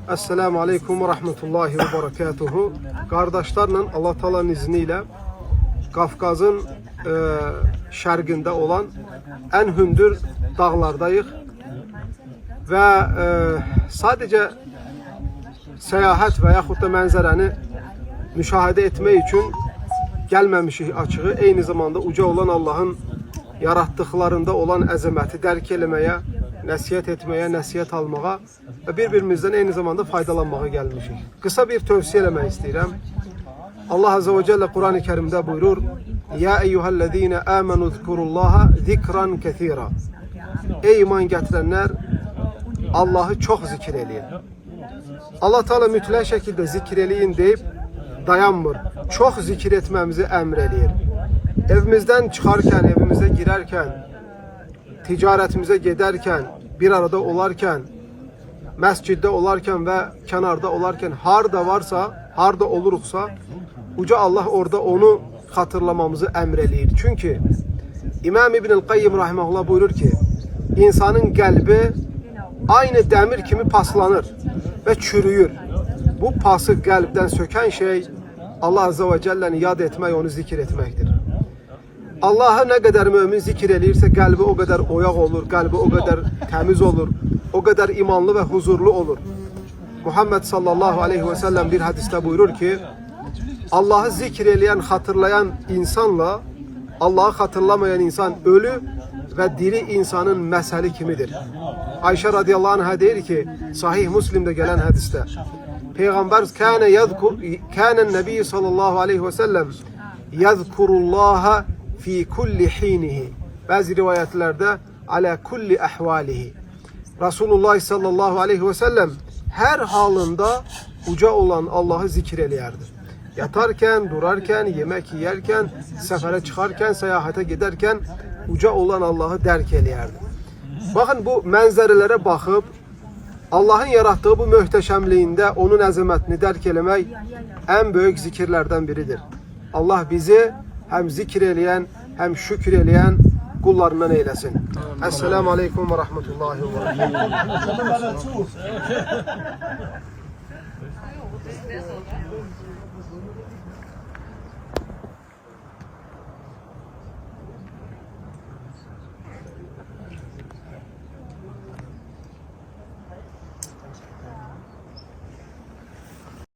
Esselamu Aleyküm ve Rahmetullahi ve Berekatuhu. Kardeşlerle Allah Teala'nın izniyle Kafkas'ın şərqində olan en hündür dağlardayıq ve sadece seyahat ve yaxud da mənzərəni müşahidə etmək üçün gəlməmişik açığı. Eyni zamanda uca olan Allah'ın yarattıklarında olan əzəməti dərk eləməyə, nəsihət etməyə, nəsihət almağa ve birbirimizden eyni zamanda faydalanmağa gəlmişik. Kısa bir tövsiyə eləmək istəyirəm. Allah Azze ve Celle Kur'an-ı Kerim'de buyurur: Ya eyyuhellezine amenu zkurullaha zikran kethira. Ey iman getirenler, Allah'ı çok zikir eləyin. Allah Teala mütləq şekilde zikir eləyin deyip dayanmır. Çok zikir etmemizi emr eləyir. Evimizden çıkarken, evimize girerken, ticaretimize giderken, bir arada olarken, mescidde olarken ve kenarda olarken, harda varsa, harda oluruksa, uca Allah orada onu hatırlamamızı emreleyir. Çünkü İmam İbn-i Qayyim rahimehullah buyurur ki, insanın kalbi aynı demir kimi paslanır ve çürüyür. Bu pası kalpten söken şey Allah Azze ve Celle'ni yad etmek, onu zikir etmektir. Allah'ı ne kadar mümin zikir eləyirsə, kalbi o kadar oyaq olur, kalbi o kadar temiz olur, o kadar imanlı ve huzurlu olur. Muhammed sallallahu aleyhi ve sellem bir hadiste buyurur ki, Allah'ı zikir eleyen, hatırlayan insanla Allah'ı hatırlamayan insan ölü ve diri insanın meseli kimidir. Ayşe radıyallahu anh'a der ki, Sahih Müslim'de gelen hadiste, Peygamber kânen nebi sallallahu aleyhi ve sellem yezkurullaha fi kulli hinihi. Bazı rivayetlerde ala kulli ahvalihi. Resulullah sallallahu aleyhi ve sellem her halında uca olan Allah'ı zikir eləyərdi. Yatarken, durarken, yemek yerken, sefere çıkarken, seyahate giderken uca olan Allah'ı derk eləyərdi. Bakın bu mənzərələrə baxıb Allah'ın yarattığı bu möhtəşəmliyində onun əzəmətini dərk eləmək en büyük zikirlerden biridir. Allah bizi hem zikir eləyən, hem şükür eləyən kullarından eylesin. Esselamu Aleyküm ve Rahmetullahi ve Berekatuhu.